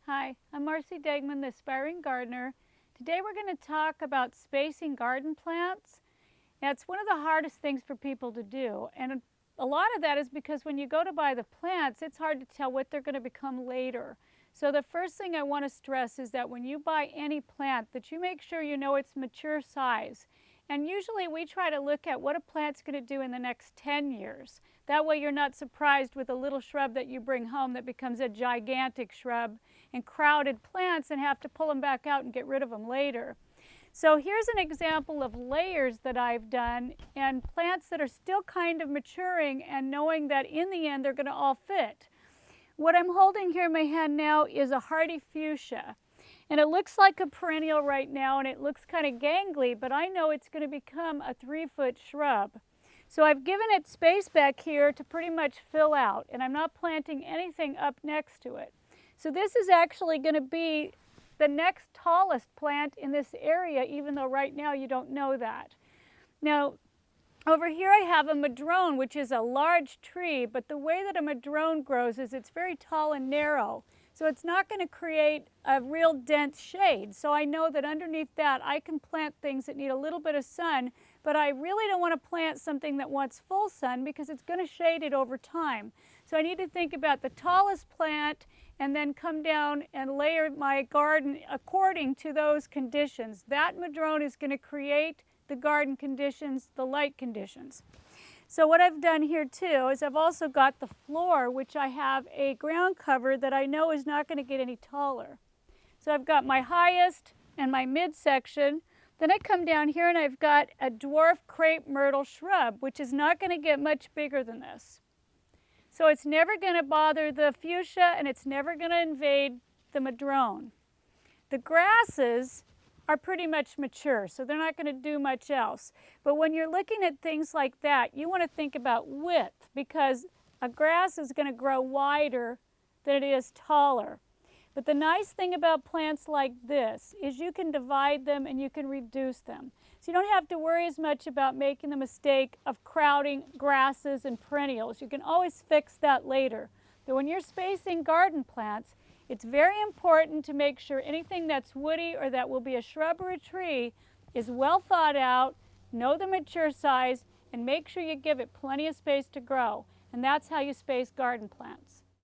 Hi, I'm Marci Degman, the Aspiring Gardener. Today we're going to talk about spacing garden plants. Now, it's one of the hardest things for people to do, and a lot of that is because when you go to buy the plants, it's hard to tell what they're going to become later. So the first thing I want to stress is that when you buy any plant, that you make sure you know its mature size. And usually we try to look at what a plant's going to do in the next 10 years. That way you're not surprised with a little shrub that you bring home that becomes a gigantic shrub and crowded plants and have to pull them back out and get rid of them later. So here's an example of layers that I've done and plants that are still kind of maturing and knowing that in the end they're going to all fit. What I'm holding here in my hand now is a hardy fuchsia. And it looks like a perennial right now and it looks kind of gangly, but I know it's going to become a 3-foot shrub. So I've given it space back here to pretty much fill out, and I'm not planting anything up next to it. So this is actually going to be the next tallest plant in this area, even though right now you don't know that. Now, over here I have a madrone, which is a large tree, but the way that a madrone grows is it's very tall and narrow. So it's not going to create a real dense shade. So I know that underneath that I can plant things that need a little bit of sun, but I really don't want to plant something that wants full sun because it's going to shade it over time. So I need to think about the tallest plant and then come down and layer my garden according to those conditions. That madrone is going to create the garden conditions, the light conditions. So what I've done here too is I've also got the floor, which I have a ground cover that I know is not going to get any taller. So I've got my highest and my midsection. Then I come down here and I've got a dwarf crepe myrtle shrub, which is not going to get much bigger than this. So it's never going to bother the fuchsia and it's never going to invade the madrone. The grasses are pretty much mature, so they're not going to do much else. But when you're looking at things like that, you want to think about width, because a grass is going to grow wider than it is taller. But the nice thing about plants like this is you can divide them and you can reduce them. So you don't have to worry as much about making the mistake of crowding grasses and perennials. You can always fix that later. But when you're spacing garden plants, it's very important to make sure anything that's woody or that will be a shrub or a tree is well thought out, know the mature size, and make sure you give it plenty of space to grow. And that's how you space garden plants.